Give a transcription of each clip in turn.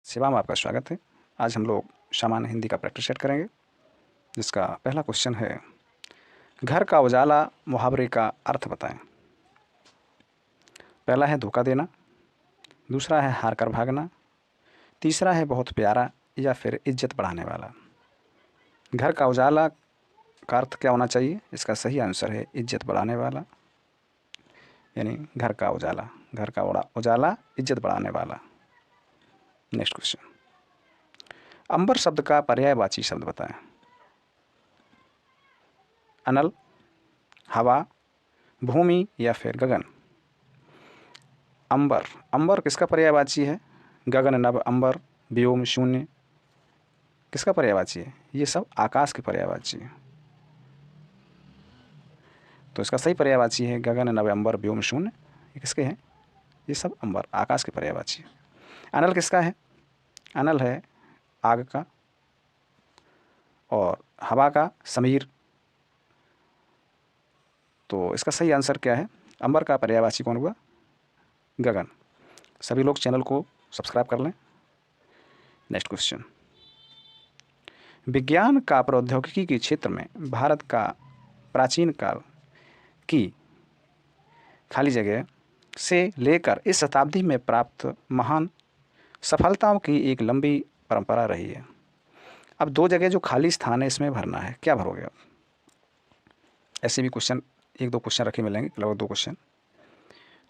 सेवा में आपका स्वागत है। आज हम लोग सामान्य हिंदी का प्रैक्टिस सेट करेंगे, जिसका पहला क्वेश्चन है, घर का उजाला मुहावरे का अर्थ बताएं। पहला है धोखा देना, दूसरा है हार कर भागना, तीसरा है बहुत प्यारा या फिर इज्जत बढ़ाने वाला। घर का उजाला का अर्थ क्या होना चाहिए? इसका सही आंसर है इज्जत बढ़ाने वाला, यानी घर का उजाला, घर का उजाला इज्जत बढ़ाने वाला। नेक्स्ट क्वेश्चन, अंबर शब्द का पर्यायवाची शब्द बताएं। अनल, हवा, भूमि या फिर गगन। अंबर, अंबर किसका पर्यायवाची है? गगन, नभ, अंबर, व्योम, शून्य किसका पर्यायवाची है? ये सब आकाश के पर्यायवाची है। तो इसका सही पर्यायवाची है गगन, नभ, अंबर, व्योम, शून्य। ये किसके हैं? ये सब अंबर, आकाश के पर्यायवाची है। अनल किसका है? अनल है आग का, और हवा का समीर। तो इसका सही आंसर क्या है? अंबर का पर्यायवाची कौन हुआ? गगन। सभी लोग चैनल को सब्सक्राइब कर लें। नेक्स्ट क्वेश्चन, विज्ञान का प्रौद्योगिकी के क्षेत्र में भारत का प्राचीन काल की खाली जगह से लेकर इस शताब्दी में प्राप्त महान सफलताओं की एक लंबी परंपरा रही है। अब दो जगह जो खाली स्थान है, इसमें भरना है। क्या भरोगे आप? ऐसे भी क्वेश्चन, एक दो क्वेश्चन रखे मिलेंगे, लगभग 2 क्वेश्चन।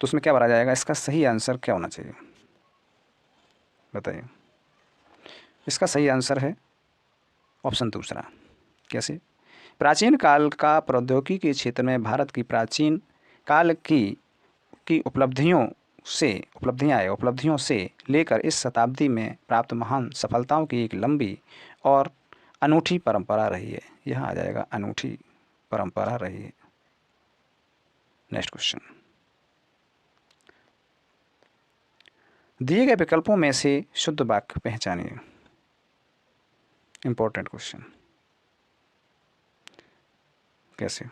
तो उसमें क्या भरा जाएगा? इसका सही आंसर क्या होना चाहिए, बताइए। इसका सही आंसर है ऑप्शन दूसरा। कैसे? प्राचीन काल का प्रौद्योगिकी के क्षेत्र में भारत की प्राचीन काल की उपलब्धियों से लेकर इस शताब्दी में प्राप्त महान सफलताओं की एक लंबी और अनूठी परंपरा रही है। यहाँ आ जाएगा अनूठी परंपरा रही है। नेक्स्ट क्वेश्चन, दिए गए विकल्पों में से शुद्ध वाक्य पहचानिए। Important question. कैसे?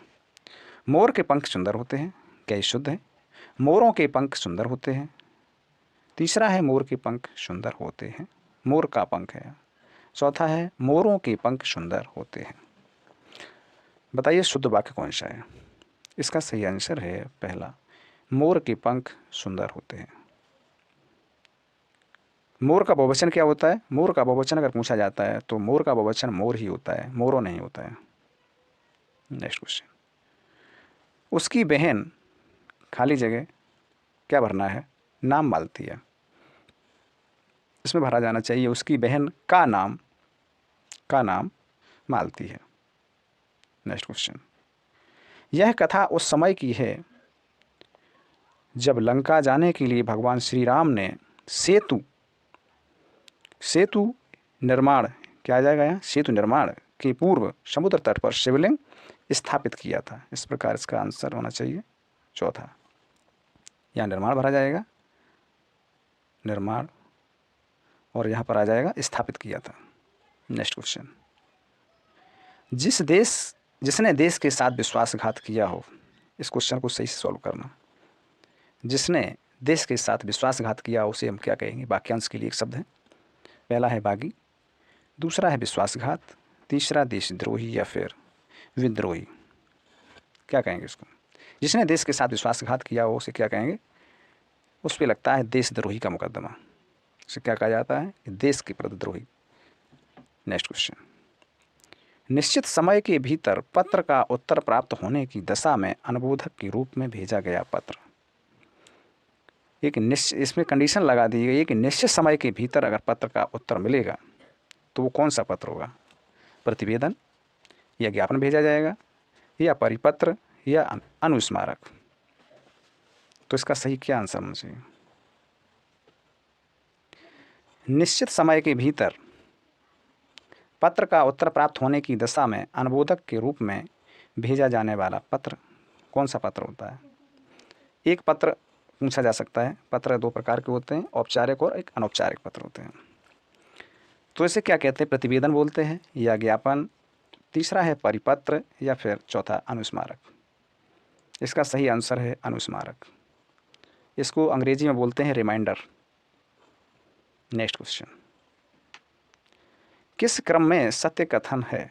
मोर के पंख सुंदर होते हैं, क्या ये शुद्ध है? मोरों के पंख सुंदर होते हैं। तीसरा है मोर के पंख सुंदर होते हैं, मोर का पंख है। चौथा है मोरों के पंख सुंदर होते हैं। बताइए शुद्ध वाक्य कौन सा है? इसका सही आंसर है पहला, मोर के पंख सुंदर होते हैं। मोर का बहुवचन क्या होता है? मोर का बहुवचन अगर पूछा जाता है तो मोर का बहुवचन मोर ही होता है, मोरो नहीं होता है। नेक्स्ट क्वेश्चन, उसकी बहन खाली जगह क्या भरना है? नाम मालती है। इसमें भरा जाना चाहिए उसकी बहन का नाम मालती है। नेक्स्ट क्वेश्चन, यह कथा उस समय की है जब लंका जाने के लिए भगवान श्री राम ने सेतु निर्माण, क्या आ जाएगा यहाँ? सेतु निर्माण के पूर्व समुद्र तट पर शिवलिंग स्थापित किया था। इस प्रकार इसका आंसर होना चाहिए चौथा। यहाँ निर्माण भरा जाएगा, निर्माण, और यहाँ पर आ जाएगा स्थापित किया था। नेक्स्ट क्वेश्चन, जिसने देश के साथ विश्वासघात किया हो। इस क्वेश्चन को सही से सॉल्व करना। जिसने देश के साथ विश्वासघात किया उसे हम क्या कहेंगे? वाक्यांश के लिए एक शब्द है। पहला है बागी, दूसरा है विश्वासघात, तीसरा देशद्रोही या फिर विद्रोही। क्या कहेंगे इसको? जिसने देश के साथ विश्वासघात किया हो उसे क्या कहेंगे? उस पर लगता है देशद्रोही का मुकदमा। उसे क्या कहा जाता है? देश के प्रतिद्रोही। नेक्स्ट क्वेश्चन, निश्चित समय के भीतर पत्र का उत्तर प्राप्त होने की दशा में अनुबोधक के रूप में भेजा गया पत्र। एक निश्चित, इसमें कंडीशन लगा दी गई है कि निश्चित समय के भीतर अगर पत्र का उत्तर मिलेगा तो वो कौन सा पत्र होगा? प्रतिवेदन या ज्ञापन भेजा जाएगा, या परिपत्र, या अनुस्मारक। तो इसका सही क्या आंसर होना चाहिए? निश्चित समय के भीतर पत्र का उत्तर प्राप्त होने की दशा में अनुबोधक के रूप में भेजा जाने वाला पत्र कौन सा पत्र होता है? एक पत्र पूछा जा सकता है। पत्र 2 प्रकार के होते हैं, औपचारिक और एक अनौपचारिक पत्र होते हैं। तो इसे क्या कहते हैं? प्रतिवेदन बोलते हैं, या ज्ञापन, तीसरा है परिपत्र, या फिर चौथा अनुस्मारक। इसका सही आंसर है अनुस्मारक। इसको अंग्रेजी में बोलते हैं रिमाइंडर। नेक्स्ट क्वेश्चन, किस क्रम में सत्य कथन है?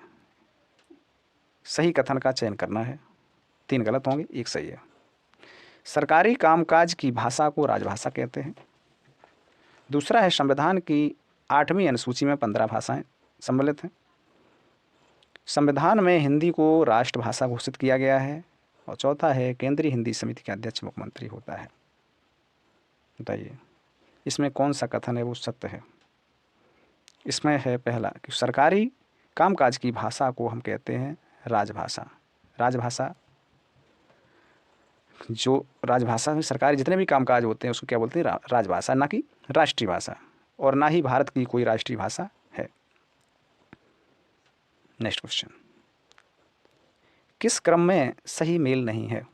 सही कथन का चयन करना है। 3 गलत होंगे, 1 सही है। सरकारी कामकाज की भाषा को राजभाषा कहते हैं। दूसरा है संविधान की 8वीं अनुसूची में 15 भाषाएं सम्मिलित हैं। संविधान में हिंदी को राष्ट्रभाषा घोषित किया गया है। और चौथा है केंद्रीय हिंदी समिति के अध्यक्ष मुख्यमंत्री होता है। बताइए इसमें कौन सा कथन है वो सत्य है? इसमें है पहला कि सरकारी कामकाज की भाषा को हम कहते हैं राजभाषा। राजभाषा, जो राजभाषा में सरकारी जितने भी कामकाज होते हैं उसको क्या बोलते हैं? राजभाषा, ना कि राष्ट्रीय भाषा, और ना ही भारत की कोई राष्ट्रीय भाषा है। नेक्स्ट क्वेश्चन, किस क्रम में सही मेल नहीं है?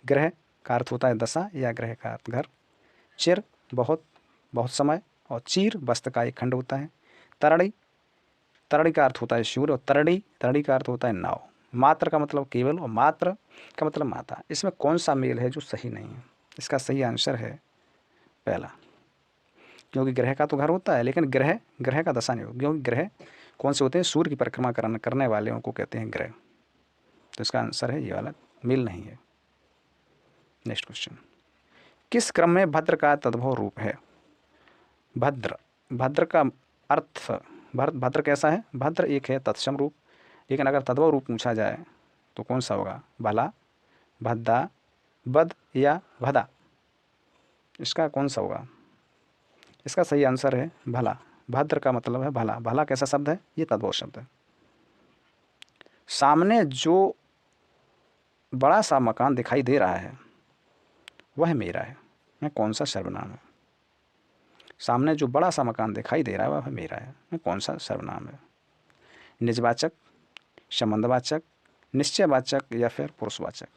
ग्रह का अर्थ होता है दशा या ग्रह का अर्थ घर। चिर बहुत, बहुत समय, और चीर वस्त्र का एक खंड होता है। तरड़ी, तरड़ी का अर्थ होता है सूर्य, और तरड़ी, तरड़ी का अर्थ होता है नाव। मात्र का मतलब केवल, और मात्र का मतलब माता। इसमें कौन सा मेल है जो सही नहीं है? इसका सही आंसर है पहला, क्योंकि ग्रह का तो घर होता है लेकिन ग्रह, ग्रह का दशा नहीं होगा, क्योंकि ग्रह कौन से होते हैं? सूर्य की परिक्रमा करने वाले उनको कहते हैं ग्रह। तो इसका आंसर है ये वाला, मेल नहीं है। नेक्स्ट क्वेश्चन, किस क्रम में भद्र का तद्भव रूप है? भद्र, भद्र का अर्थ, भद्र कैसा है? भद्र एक है तत्सम रूप, लेकिन अगर तद्भव रूप पूछा जाए तो कौन सा होगा? भला, भद्दा, बद या भदा? इसका कौन सा होगा? इसका सही आंसर है भला। भद्र का मतलब है भला। भला कैसा शब्द है? ये तद्भव शब्द है। सामने जो बड़ा सा मकान दिखाई दे रहा है वह मेरा है, मैं कौन सा सर्वनाम है? सामने जो बड़ा सा मकान दिखाई दे रहा है वह मेरा है, मैं कौन सा सर्वनाम है? निजवाचक, संबंधवाचक, निश्चयवाचक या फिर पुरुषवाचक?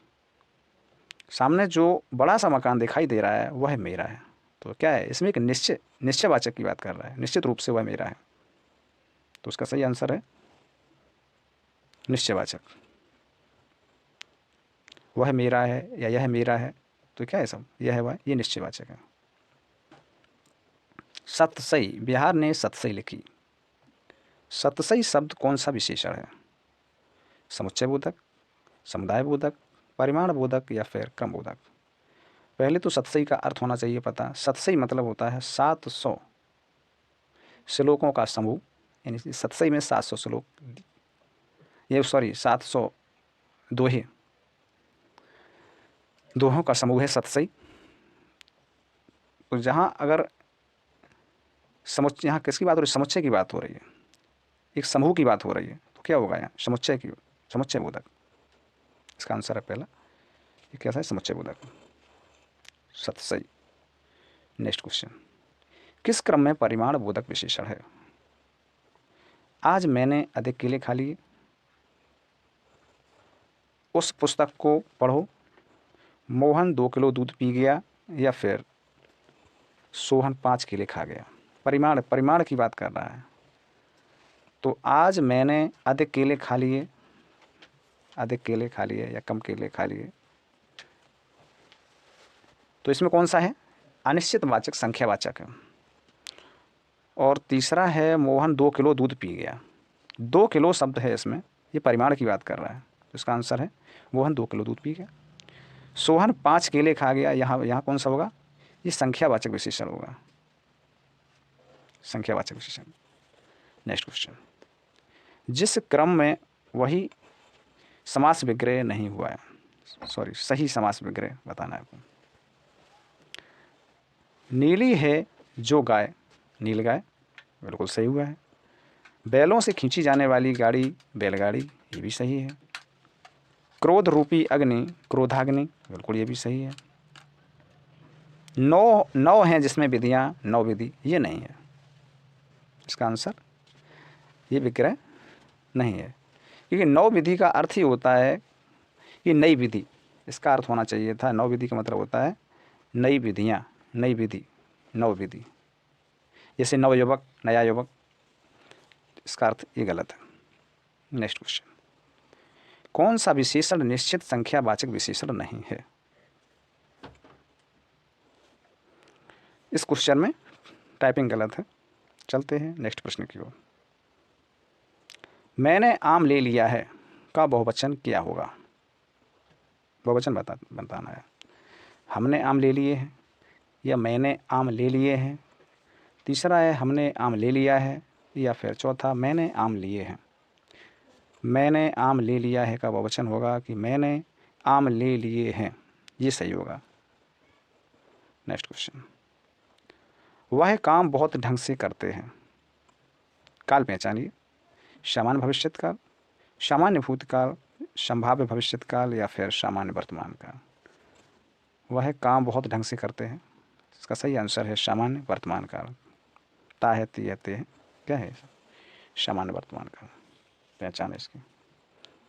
सामने जो बड़ा सा मकान दिखाई दे रहा है वह मेरा है, तो क्या है? इसमें एक निश्चयवाचक की बात कर रहा है, निश्चित रूप से वह मेरा है। तो उसका सही आंसर है निश्चयवाचक। वह मेरा है या यह मेरा है, तो क्या है सब? यह है वह, ये निश्चयवाचक है। सतसई, बिहार ने सतसई लिखी। सतसई शब्द कौन सा विशेषण है? समुच्चय बोधक, समुदाय बोधक, परिमाण बोधक या फिर क्रम बोधक? पहले तो सतसई का अर्थ होना चाहिए पता। सतसई मतलब होता है 700 श्लोकों का समूह, यानी सतसई में 700 श्लोक, ये 700 दोहे, दोहों का समूह है सतसई। तो जहाँ अगर यहाँ किसकी बात हो रही है? समुच्चय की बात हो रही है, एक समूह की बात हो रही है, तो क्या होगा यहाँ? समुच्चय बोधक। इसका आंसर है पहला, ये कैसा है? समुच्चय बोधक, सतसई। नेक्स्ट क्वेश्चन, किस क्रम में परिमाण बोधक विशेषण है? आज मैंने अधिक केले खा लिए, उस पुस्तक को पढ़ो, मोहन 2 किलो दूध पी गया, या फिर सोहन 5 केले खा गया? परिमाण, परिमाण की बात कर रहा है। तो आज मैंने अधिक केले खा लिए, अधिक केले खा लिए या कम केले खा लिए, तो इसमें कौन सा है? अनिश्चित वाचक, संख्यावाचक है। और तीसरा है मोहन 2 किलो दूध पी गया। 2 किलो शब्द है इसमें, ये परिमाण की बात कर रहा है, तो इसका आंसर है मोहन 2 किलो दूध पी गया। सोहन 5 केले खा गया, यहाँ कौन सा होगा? ये संख्यावाचक विशेषण होगा, संख्यावाचक विशेषण। नेक्स्ट क्वेश्चन, जिस क्रम में वही समास विग्रह नहीं हुआ है, सही समास विग्रह बताना है आपको। नीली है जो गाय, नील गाय, बिल्कुल सही हुआ है। बैलों से खींची जाने वाली गाड़ी, बैलगाड़ी, ये भी सही है। क्रोध रूपी अग्नि, क्रोधाग्नि, बिल्कुल ये भी सही है। 9 हैं जिसमें विधियाँ, 9 विधि, ये नहीं है। इसका आंसर ये विग्रह नहीं है, क्योंकि 9 विधि का अर्थ ही होता है कि नई विधि, इसका अर्थ होना चाहिए था। 9 विधि का मतलब होता है नई विधियाँ, नई विधि, 9 विधि, जैसे नवयुवक, नया युवक, इसका अर्थ ये गलत है। नेक्स्ट क्वेश्चन, कौन सा विशेषण निश्चित संख्यावाचक विशेषण नहीं है? इस क्वेश्चन में टाइपिंग गलत है। चलते हैं नेक्स्ट प्रश्न की ओर। मैंने आम ले लिया है का बहुवचन क्या होगा? बहुवचन बताना है। हमने आम ले लिए हैं या मैंने आम ले लिए हैं। तीसरा है हमने आम ले लिया है, या फिर चौथा मैंने आम लिए हैं। मैंने आम ले लिया है का बहुवचन होगा कि मैंने आम ले लिए हैं, ये सही होगा। नेक्स्ट क्वेश्चन, वह काम बहुत ढंग से करते हैं। काल पहचानिए। सामान्य भविष्यत काल, सामान्य भूतकाल, संभाव्य भविष्यत काल या फिर सामान्य वर्तमान काल। वह काम बहुत ढंग से करते हैं, इसका सही आंसर है सामान्य वर्तमान काल। ता है ती है ते है, क्या है? सामान्य वर्तमान काल। पहचान है इसकी।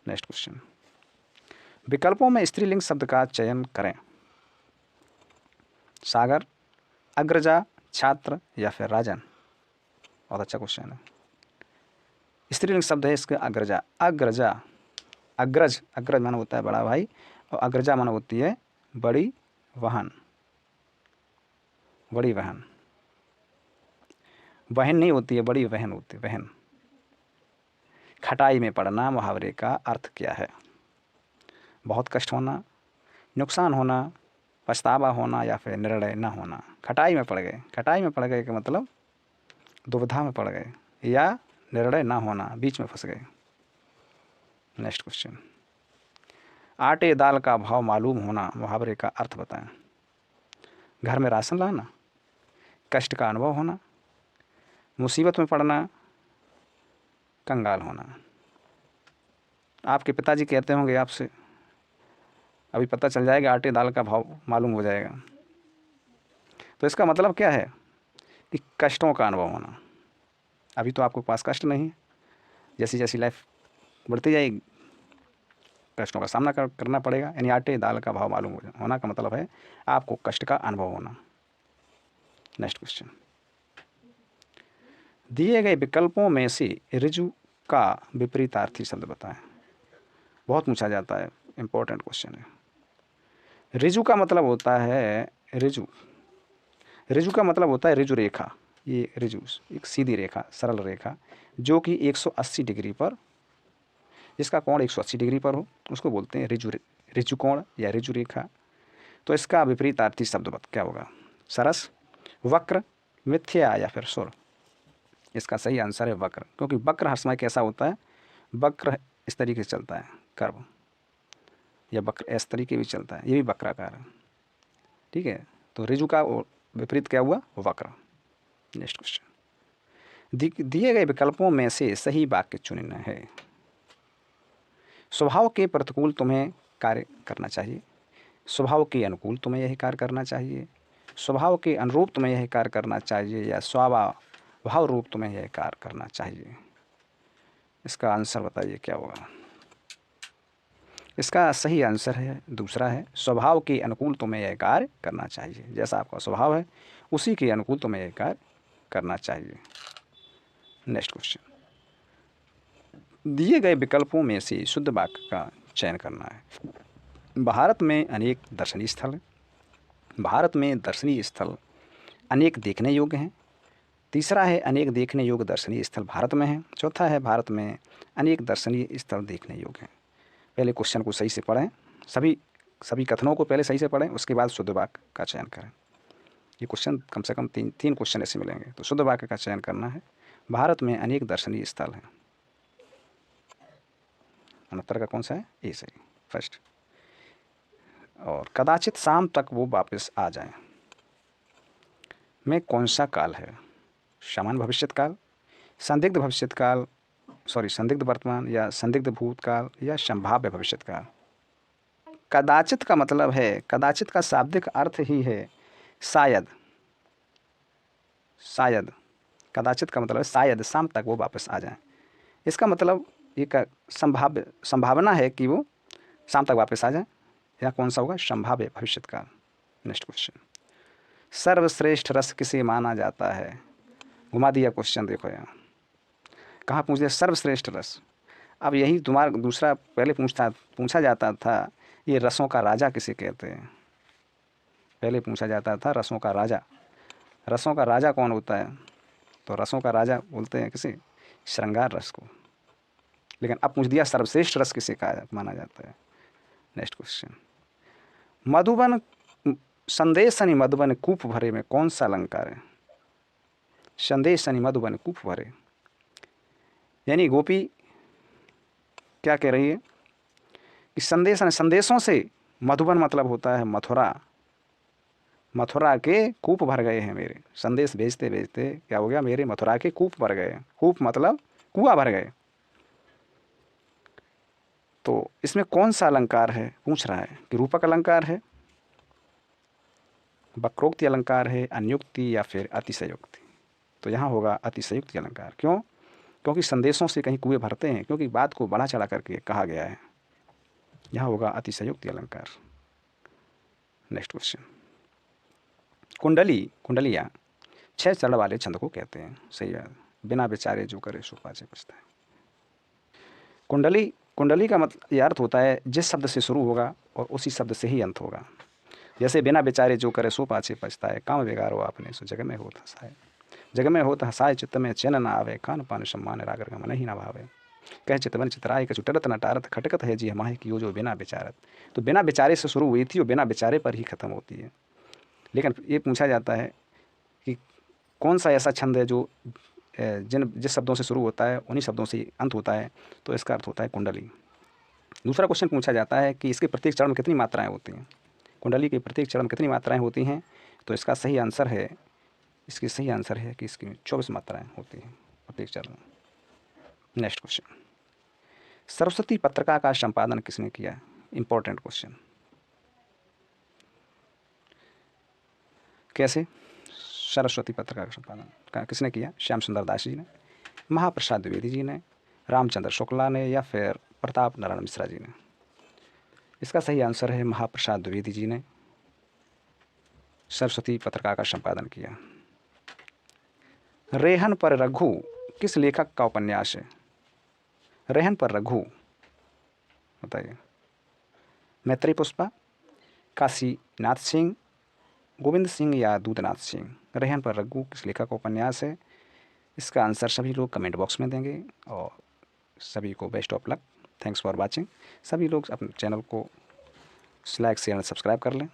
नेक्स्ट क्वेश्चन, विकल्पों में स्त्रीलिंग शब्द का चयन करें। सागर, अग्रजा, छात्र या फिर राजन। बहुत अच्छा क्वेश्चन है। स्त्रीलिंग शब्द है इसका अग्रजा। अग्रजा, अग्रज, अग्रज माना होता है बड़ा भाई, और अग्रजा माना होती है बड़ी बहन। बड़ी बहन, बहन नहीं होती है, बड़ी बहन होती है, बहन। खटाई में पड़ना मुहावरे का अर्थ क्या है? बहुत कष्ट होना, नुकसान होना, पछतावा होना या फिर निर्णय न होना। खटाई में पड़ गए, खटाई में पड़ गए का मतलब दुविधा में पड़ गए, या निर्णय न होना, बीच में फंस गए। नेक्स्ट क्वेश्चन, आटे दाल का भाव मालूम होना मुहावरे का अर्थ बताएं। घर में राशन लाना, कष्ट का अनुभव होना, मुसीबत में पड़ना, कंगाल होना। आपके पिताजी कहते होंगे आपसे, अभी पता चल जाएगा, आटे दाल का भाव मालूम हो जाएगा। तो इसका मतलब क्या है कि कष्टों का अनुभव होना। अभी तो आपके पास कष्ट नहीं है, जैसी जैसी लाइफ बढ़ती जाएगी कष्टों का सामना करना पड़ेगा। यानी आटे दाल का भाव मालूम होना का मतलब है आपको कष्ट का अनुभव होना। नेक्स्ट क्वेश्चन, दिए गए विकल्पों में से ऋजु का विपरीतार्थी शब्द बताएं। बहुत पूछा जाता है, इंपॉर्टेंट क्वेश्चन है। ऋजु का मतलब होता है ऋजु, ऋजु का मतलब होता है ऋजु रेखा। ये ऋजु एक सीधी रेखा, सरल रेखा जो कि 180 डिग्री पर, जिसका कोण 180 डिग्री पर हो, उसको बोलते हैं ऋजु कोण या ऋजु रेखा। तो इसका विपरीतार्थी शब्द क्या होगा? सरस, वक्र, मिथ्या या फिर सुर। इसका सही आंसर है वक्र, क्योंकि वक्र हर समय कैसा होता है? वक्र इस तरीके से चलता है, कर्व, या वक्र इस तरीके भी चलता है, ये भी वक्राकार है। ठीक है, तो ऋजु का विपरीत क्या हुआ? वक्र। नेक्स्ट क्वेश्चन, दिए गए विकल्पों में से सही वाक्य चुनना है। स्वभाव के प्रतिकूल तुम्हें कार्य करना चाहिए, स्वभाव के अनुकूल तुम्हें यही कार्य करना चाहिए, स्वभाव के अनुरूप तुम्हें यही कार्य करना चाहिए, या स्वभाव रूप तुम्हें यह कार्य करना चाहिए। इसका आंसर बताइए क्या होगा? इसका सही आंसर है दूसरा है, स्वभाव के अनुकूल तुम्हें यह कार्य करना चाहिए। जैसा आपका स्वभाव है उसी के अनुकूल तुम्हें यह कार्य करना चाहिए। नेक्स्ट क्वेश्चन, दिए गए विकल्पों में से शुद्ध वाक्य का चयन करना है। भारत में अनेक दर्शनीय स्थल हैं। भारत में दर्शनीय स्थल अनेक देखने योग्य हैं। तीसरा है अनेक देखने योग्य दर्शनीय स्थल भारत में हैं। चौथा है भारत में अनेक दर्शनीय स्थल देखने योग्य हैं। पहले क्वेश्चन को सही से पढ़ें, सभी कथनों को पहले सही से पढ़ें, उसके बाद शुद्ध वाक्य का चयन करें। ये क्वेश्चन कम से कम तीन क्वेश्चन ऐसे मिलेंगे। तो शुद्ध वाक्य का चयन करना है, भारत में अनेक दर्शनीय स्थल हैं। उत्तर का कौन सा है? ए सही, फर्स्ट। और कदाचित शाम तक वो वापस आ जाएं में कौन सा काल है? सामान्य भविष्यत काल, संदिग्ध भविष्यत काल, संदिग्ध वर्तमान, या संदिग्ध भूतकाल, या संभाव्य भविष्यत काल। कदाचित का मतलब है, कदाचित का शाब्दिक अर्थ ही है शायद। शायद, कदाचित का मतलब है शायद शाम तक वो वापस आ जाएं। इसका मतलब एक संभावना है कि वो शाम तक वापस आ जाएं। या कौन सा होगा? संभाव्य भविष्यत काल। नेक्स्ट क्वेश्चन, सर्वश्रेष्ठ रस किसे माना जाता है? घुमा दिया क्वेश्चन, देखो यहाँ कहाँ पूछ दिया, सर्वश्रेष्ठ रस। अब यही तुम्हारा दूसरा पहले पूछा जाता था, ये रसों का राजा किसे कहते हैं? पहले पूछा जाता था रसों का राजा। रसों का राजा कौन होता है? तो रसों का राजा बोलते हैं किसे? श्रृंगार रस को। लेकिन अब पूछ दिया सर्वश्रेष्ठ रस किसे कहा माना जाता है। नेक्स्ट क्वेश्चन, मधुबन संदेश सनि मधुबन कूप भरे में कौन सा अलंकार है? संदेश सनि मधुबन कूप भरे, यानी गोपी क्या कह रही है कि संदेश संदेशों से मधुबन मतलब होता है मथुरा, मथुरा के कूप भर गए हैं मेरे, संदेश भेजते भेजते क्या हो गया, मेरे मथुरा के कूप भर गए। कूप मतलब कुआं भर गए। तो इसमें कौन सा अलंकार है पूछ रहा है कि रूपक अलंकार है, वक्रोक्ति अलंकार है, अन्युक्ति या फिर अतिशयोक्ति। तो यहाँ होगा अतिशयोक्ति अलंकार। क्यों? क्योंकि संदेशों से कहीं कुएं भरते हैं, क्योंकि बात को बढ़ा चढ़ा करके कहा गया है। यहाँ होगा अतिशयोक्ति अलंकार। नेक्स्ट क्वेश्चन, कुंडली, कुंडलियाँ 6 चरण वाले छंद को कहते हैं। सही है, बिना विचारे जो करे सो पाछे पछताए। कुंडली, कुंडली का मतलब यह अर्थ होता है जिस शब्द से शुरू होगा और उसी शब्द से ही अंत होगा। जैसे बिना विचारे जो करे सो पाछे पछताए, काम बिगाड़ो आपने सो जग में होत हंसाए, जग में होत हंसाए चित्त में चैन न आवे, खान पान सम्मान रागर गमन ही न भावे, कह चितवन चितराय कछु टरत न टारत, खटकत है जी हमारे की जो बिना विचारत। तो बिना विचारे से शुरू हुई थी और बिना विचारे पर ही खत्म होती है। लेकिन ये पूछा जाता है कि कौन सा ऐसा छंद है जो जिस शब्दों से शुरू होता है उन्हीं शब्दों से अंत होता है, तो इसका अर्थ होता है कुंडली। दूसरा क्वेश्चन पूछा जाता है कि इसके प्रत्येक चरण में कितनी मात्राएं होती हैं, कुंडली के प्रत्येक चरण में कितनी मात्राएं होती हैं। तो इसका सही आंसर है, इसकी सही आंसर है कि इसकी 24 मात्राएं होती हैं प्रत्येक चरण में। नेक्स्ट क्वेश्चन, सरस्वती पत्रिका का संपादन किसने किया? Important question. कैसे? सरस्वती पत्रिका का संपादन किसने किया? श्याम सुंदर दास जी ने, महाप्रसाद द्विवेदी जी ने, रामचंद्र शुक्ला ने या फिर प्रताप नारायण मिश्रा जी ने। इसका सही आंसर है महाप्रसाद द्विवेदी जी ने सरस्वती पत्रिका का संपादन किया। रेहन पर रघु किस लेखक का उपन्यास है? रेहन पर रघु बताइए। मैत्री पुष्पा, काशीनाथ सिंह, गोविंद सिंह या दूधनाथ सिंह। रेहन पर रघु किस लेखक का उपन्यास है? इसका आंसर सभी लोग कमेंट बॉक्स में देंगे और सभी को best of luck. Thanks for watching. सभी लोग अपने चैनल को लाइक शेयर सब्सक्राइब कर लें।